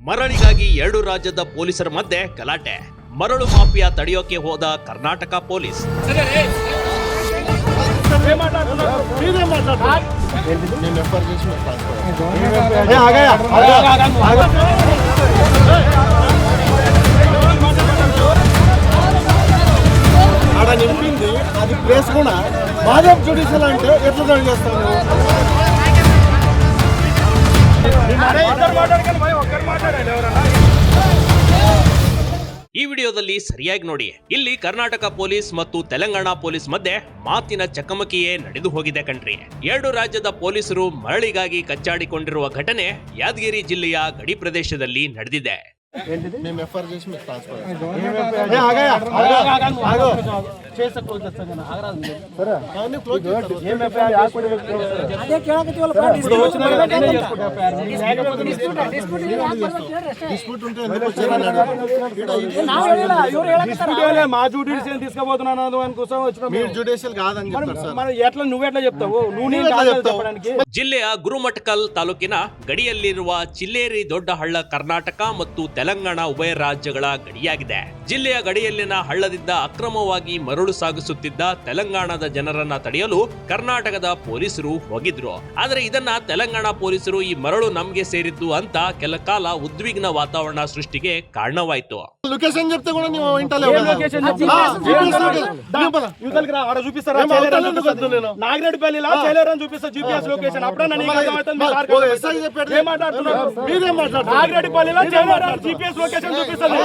ಮರಳಿಗಾಗಿ ಎರಡು ರಾಜ್ಯದ ಪೊಲೀಸರ ಮಧ್ಯೆ ಗಲಾಟೆ. ಮರಳು ಮಾಫಿಯಾ ತಡೆಯೋಕೆ ಹೋದ ಕರ್ನಾಟಕ ಪೊಲೀಸ್. నింపింది అది ప్లేస్ కూడా మాధవ్ జ్యుడిషియల్ అంటే ఎట్లా దాడి చేస్తాను. ಈ ವಿಡಿಯೋದಲ್ಲಿ ಸರಿಯಾಗಿ ನೋಡಿ. ಇಲ್ಲಿ ಕರ್ನಾಟಕ ಪೊಲೀಸ್ ಮತ್ತು ತೆಲಂಗಾಣ ಪೊಲೀಸ್ ಮಧ್ಯೆ ಮಾತಿನ ಚಕಮಕಿಯೇ ನಡೆದು ಹೋಗಿದೆ ಕಣ್ರಿ. ಎರಡು ರಾಜ್ಯದ ಪೊಲೀಸರು ಮರಳಿಗಾಗಿ ಕಚ್ಚಾಡಿಕೊಂಡಿರುವ ಘಟನೆ ಯಾದಗಿರಿ ಜಿಲ್ಲೆಯ ಗಡಿ ಪ್ರದೇಶದಲ್ಲಿ ನಡೆದಿದೆ. మేము ఎఫ్ఐఆర్ చేసి మీకు ట్రాన్స్ఫర్ డిస్ప్యూట్ ఉంటే ఎందుకు మా జ్యుడిషియల్ తీసుకుపోతున్నాను అందుకోసం వచ్చిన మీరు జ్యుడిషియల్ కాదని చెప్తారు సార్. మరి ఎట్లా నువ్వెట్లా చెప్తావు? నువ్వు చెప్పడానికి ಜಿಲ್ಲೆಯ ಗುರುಮಠಕಲ್ ತಾಲೂಕಿನ ಗಡಿಯಲ್ಲಿರುವ ಚಿಲ್ಲೇರಿ ದೊಡ್ಡ ಹಳ್ಳ ಕರ್ನಾಟಕ ಮತ್ತು ತೆಲಂಗಾಣ ಉಭಯ ರಾಜ್ಯಗಳ ಗಡಿಯಾಗಿದೆ. ಜಿಲ್ಲೆಯ ಗಡಿಯಲ್ಲಿನ ಹಳ್ಳದಿಂದ ಅಕ್ರಮವಾಗಿ ಮರಳು ಸಾಗಿಸುತ್ತಿದ್ದ ತೆಲಂಗಾಣದ ಜನರನ್ನ ತಡೆಯಲು ಕರ್ನಾಟಕದ ಪೊಲೀಸರು ಹೋಗಿದ್ರು. ಆದ್ರೆ ಇದನ್ನ ತೆಲಂಗಾಣ ಪೊಲೀಸರು ಈ ಮರಳು ನಮ್ಗೆ ಸೇರಿದ್ದು ಅಂತ ಕೆಲ ಕಾಲ ಉದ್ವಿಗ್ನ ವಾತಾವರಣ ಸೃಷ್ಟಿಗೆ ಕಾರಣವಾಯಿತು. లొకేషన్ చెప్తే కూడా నువ్వు ఇంటలే నాగిరెడ్డిపల్లిలో చైలేరని చూపిస్తా జీపీఎస్ లొకేషన్. అప్పుడే నాగిరెడ్డిపల్లిలో చైలేరని జీపీఎస్ లొకేషన్ చూపిస్తాను.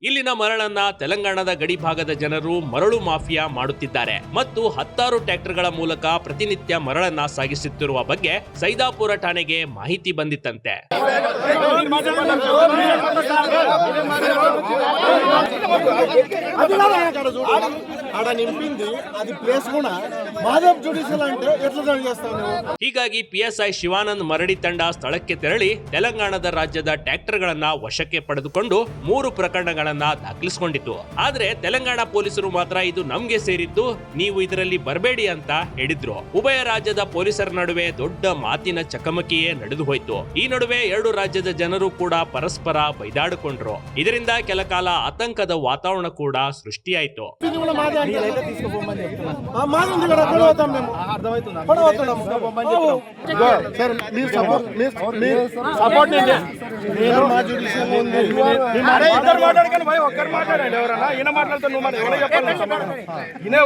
ಇಲ್ಲಿನ ಮರಳನ್ನ ತೆಲಂಗಾಣದ ಗಡಿ ಭಾಗದ ಜನರು ಮರಳು ಮಾಫಿಯಾ ಮಾಡುತ್ತಿದ್ದಾರೆ ಮತ್ತು 10 ಟ್ರ್ಯಾಕ್ಟರ್ಗಳ ಮೂಲಕ ಪ್ರತಿನಿತ್ಯ ಮರಳನ್ನ ಸಾಗಿಸುತ್ತಿರುವ ಬಗ್ಗೆ ಸೈದಾಪುರ ಠಾಣೆಗೆ ಮಾಹಿತಿ ಬಂದಿತ್ತಂತೆ. ఆడ నింపింది అది ప్లేస్ కూడా మాధవ్ జ్యుడిషియల్ అంటే ఎట్లా దాడి చేస్తాను. ಹೀಗಾಗಿ ಪಿಎಸ್ಐ ಶಿವಾನಂದ್ ಮರಡಿ ತಂಡ ಸ್ಥಳಕ್ಕೆ ತೆರಳಿ ತೆಲಂಗಾಣದ ರಾಜ್ಯದ ಟ್ರ್ಯಾಕ್ಟರ್ಗಳನ್ನ ವಶಕ್ಕೆ ಪಡೆದುಕೊಂಡು 3 ಪ್ರಕರಣಗಳನ್ನ ದಾಖಲಿಸಿಕೊಂಡಿತು. ಆದ್ರೆ ತೆಲಂಗಾಣ ಪೊಲೀಸರು ಮಾತ್ರ ಇದು ನಮ್ಗೆ ಸೇರಿದ್ದು, ನೀವು ಇದರಲ್ಲಿ ಬರಬೇಡಿ ಅಂತ ಹೇಳಿದ್ರು. ಉಭಯ ರಾಜ್ಯದ ಪೊಲೀಸರ ನಡುವೆ ದೊಡ್ಡ ಮಾತಿನ ಚಕಮಕಿಯೇ ನಡೆದು ಹೋಯ್ತು. ಈ ನಡುವೆ ಎರಡು ರಾಜ್ಯದ ಜನರು ಕೂಡ ಪರಸ್ಪರ ಬೈದಾಡಿಕೊಂಡ್ರು. ಇದರಿಂದ ಕೆಲ ಕಾಲ ಆತಂಕದ ವಾತಾವರಣ ಕೂಡ ಸೃಷ್ಟಿಯಾಯಿತು.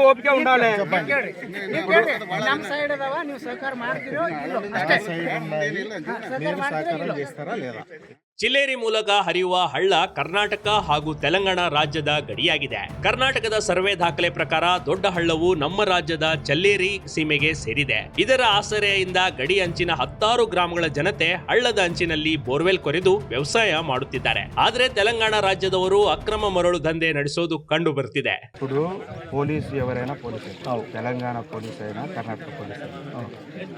ఓపిక ఉండాలి. ಚಿಲ್ಲೇರಿ ಮೂಲಕ ಹರಿಯುವ ಹಳ್ಳ ಕರ್ನಾಟಕ ಹಾಗೂ ತೆಲಂಗಾಣ ರಾಜ್ಯದ ಗಡಿಯಾಗಿದೆ. ಕರ್ನಾಟಕದ ಸರ್ವೆ ದಾಖಲೆ ಪ್ರಕಾರ ದೊಡ್ಡ ಹಳ್ಳವು ನಮ್ಮ ರಾಜ್ಯದ ಚಲ್ಲೇರಿ ಸೀಮೆಗೆ ಸೇರಿದೆ. ಇದರ ಆಸರೆಯಿಂದ ಗಡಿ ಅಂಚಿನ 10 ಗ್ರಾಮಗಳ ಜನತೆ ಹಳ್ಳದ ಅಂಚಿನಲ್ಲಿ ಬೋರ್ವೆಲ್ ಕೊರೆದು ವ್ಯವಸಾಯ ಮಾಡುತ್ತಿದ್ದಾರೆ. ಆದ್ರೆ ತೆಲಂಗಾಣ ರಾಜ್ಯದವರು ಅಕ್ರಮ ಮರಳು ದಂಧೆ ನಡೆಸೋದು ಕಂಡು ಬರ್ತಿದೆ. ఇప్పుడు పోలీసు ఎవరైనా పోలీసు, తెలంగాణ పోలీసు అయినా కర్ణాటక పోలీసు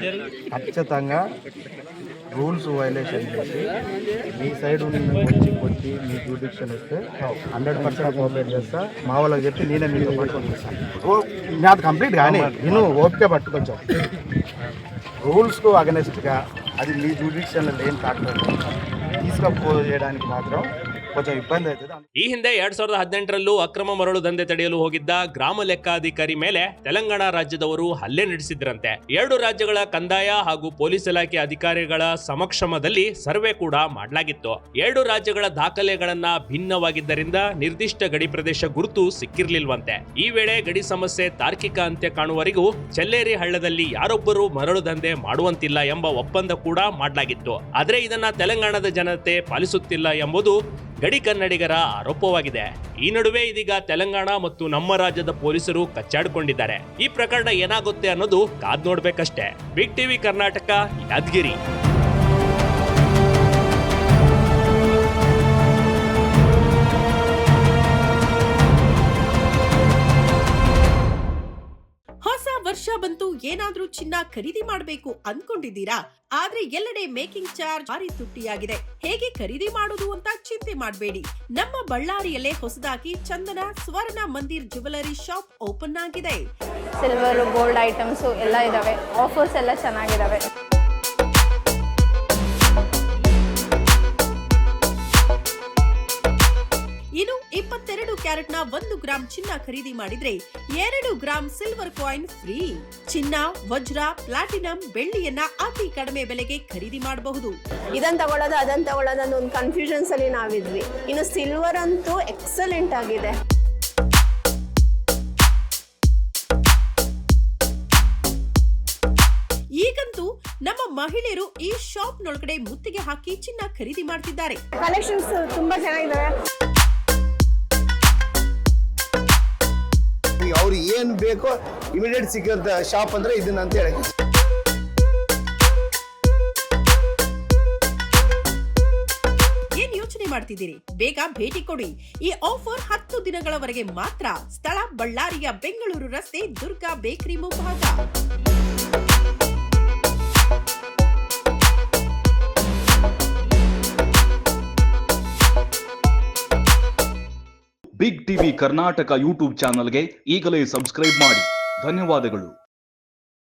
అయినా ఖచ్చితంగా రూల్స్ వైలేషన్ చేసి మీ సైడ్ వచ్చి కొట్టి మీ జ్యుడిషియల్ వస్తే 100% కోఆపరేట్ చేస్తా. మా వాళ్ళకి చెప్పి నేనే మీతో పాటు పంపిస్తాను. నాది కంప్లీట్ కానీ నేను ఓపిక పట్టుకొచ్చాను. రూల్స్కు అగనెస్ట్గా అది మీ జ్యుడిషియల్ లేని ట్రాక్టర్ తీసుకపోయడానికి మాత్రం కొంచెం ఇబ్బంది అవుతుంది. ಈ ಹಿಂದೆ 2018ರಲ್ಲೂ ಅಕ್ರಮ ಮರಳು ದಂಧೆ ತಡೆಯಲು ಹೋಗಿದ್ದ ಗ್ರಾಮ ಲೆಕ್ಕಾಧಿಕಾರಿ ಮೇಲೆ ತೆಲಂಗಾಣ ರಾಜ್ಯದವರು ಹಲ್ಲೆ ನಡೆಸಿದ್ರಂತೆ. ಎರಡು ರಾಜ್ಯಗಳ ಕಂದಾಯ ಹಾಗೂ ಪೊಲೀಸ್ ಇಲಾಖೆ ಅಧಿಕಾರಿಗಳ ಸಮಕ್ಷಮದಲ್ಲಿ ಸರ್ವೆ ಕೂಡ ಮಾಡಲಾಗಿತ್ತು. ಎರಡು ರಾಜ್ಯಗಳ ದಾಖಲೆಗಳನ್ನ ಭಿನ್ನವಾಗಿದ್ದರಿಂದ ನಿರ್ದಿಷ್ಟ ಗಡಿ ಪ್ರದೇಶ ಗುರುತು ಸಿಕ್ಕಿರ್ಲಿಲ್ವಂತೆ. ಈ ವೇಳೆ ಗಡಿ ಸಮಸ್ಯೆ ತಾರ್ಕಿಕ ಅಂತ್ಯ ಕಾಣುವವರೆಗೂ ಚಲ್ಲೇರಿ ಹಳ್ಳದಲ್ಲಿ ಯಾರೊಬ್ಬರು ಮರಳು ದಂಧೆ ಮಾಡುವಂತಿಲ್ಲ ಎಂಬ ಒಪ್ಪಂದ ಕೂಡ ಮಾಡಲಾಗಿತ್ತು. ಆದ್ರೆ ಇದನ್ನ ತೆಲಂಗಾಣದ ಜನತೆ ಪಾಲಿಸುತ್ತಿಲ್ಲ ಎಂಬುದು ಗಡಿ ಕನ್ನಡಿಗರ ಆರೋಪವಾಗಿದೆ. ಈ ನಡುವೆ ಇದೀಗ ತೆಲಂಗಾಣ ಮತ್ತು ನಮ್ಮ ರಾಜ್ಯದ ಪೊಲೀಸರು ಕಚ್ಚಾಡಿಕೊಂಡಿದ್ದಾರೆ. ಈ ಪ್ರಕರಣ ಏನಾಗುತ್ತೆ ಅನ್ನೋದು ಕಾದ್ ನೋಡ್ಬೇಕಷ್ಟೇ. Big TV Karnataka, Yadgiri. ಹೊಸ ವರ್ಷ ಬಂತು, ಏನಾದ್ರೂ ಚಿನ್ನ ಖರೀದಿ ಮಾಡಬೇಕು ಅನ್ಕೊಂಡಿದ್ದೀರಾ? ಆದ್ರೆ ಎಲ್ಲೆಡೆ ಮೇಕಿಂಗ್ ಚಾರ್ಜ್ ಭಾರಿ ತುಟ್ಟಿಯಾಗಿದೆ. ಹೇಗೆ ಖರೀದಿ ಮಾಡೋದು ಅಂತ ಚಿಂತೆ ಮಾಡಬೇಡಿ. ನಮ್ಮ ಬಳ್ಳಾರಿಯಲ್ಲೇ ಹೊಸದಾಗಿ ಚಂದನ ಸ್ವರ್ಣ ಮಂದಿರ್ ಜ್ಯುವೆಲರಿ ಶಾಪ್ ಓಪನ್ ಆಗಿದೆ. ಸಿಲ್ವರ್, ಗೋಲ್ಡ್ ಐಟಮ್ಸ್ ಎಲ್ಲ ಇದಾವೆ. ಆಫರ್ಸ್ ಎಲ್ಲ ಚೆನ್ನಾಗಿದಾವೆ. ಇನ್ನು 22 ಕ್ಯಾರೆಟ್ನ 1 ಗ್ರಾಂ ಚಿನ್ನ ಖರೀದಿ ಮಾಡಿದ್ರೆ 2 ಗ್ರಾಂ ಸಿಲ್ವರ್ ಕಾಯಿನ್ ಫ್ರೀ. ಚಿನ್ನ, ವಜ್ರ, ಪ್ಲಾಟಿನಂ, ಬೆಳ್ಳಿಯನ್ನ ಅತಿ ಕಡಿಮೆ ಬೆಲೆಗೆ ಖರೀದಿ ಮಾಡಬಹುದು. ಇದನ್ನ ತಗೊಳ್ಳೋದು ಅದನ್ನ ತಗೊಳ್ಳೋದು ಅನ್ನೋ ಒಂದು ಕನ್ಫ್ಯೂಷನ್ಸ್ ಅಲ್ಲಿ ನಾವಿದ್ವಿ. ಇನ್ನು ಸಿಲ್ವರ್ ಅಂತೂ ಎಕ್ಸಲೆಂಟ್ ಆಗಿದೆ. ಈಗಂತೂ ನಮ್ಮ ಮಹಿಳೆಯರು ಈ ಶಾಪ್ ನೊಳಗಡೆ ಮುತ್ತಿಗೆ ಹಾಕಿ ಚಿನ್ನ ಖರೀದಿ ಮಾಡ್ತಿದ್ದಾರೆ. ಕಲೆಕ್ಷನ್ಸ್ ತುಂಬಾ ಚೆನ್ನಾಗಿದಾವೆ. ಅವ್ರು ಏನ್ ಬೇಕೋ ಇಮಿಡಿಯೇಟ್ ಸಿಕ್ಕಂತ ಶಾಪ್ ಅಂದ್ರೆ ಇದನ್ನ ಅಂತ ಹೇಳಿ. ಏನ್ ಯೋಚನೆ ಮಾಡ್ತಿದ್ದೀರಿ? ಬೇಗ ಭೇಟಿ ಕೊಡಿ. ಈ ಆಫರ್ 10 ದಿನಗಳವರೆಗೆ ಮಾತ್ರ. ಸ್ಥಳ ಬಳ್ಳಾರಿಯ ಬೆಂಗಳೂರು ರಸ್ತೆ, ದುರ್ಗಾ ಬೇಕರಿ ಮುಂಭಾಗ. ಬಿಗ್ ಟಿವಿ ಕರ್ನಾಟಕ ಯೂಟ್ಯೂಬ್ ಚಾನಲ್ಗೆ ಈಗಲೇ ಸಬ್ಸ್ಕ್ರೈಬ್ ಮಾಡಿ. ಧನ್ಯವಾದಗಳು.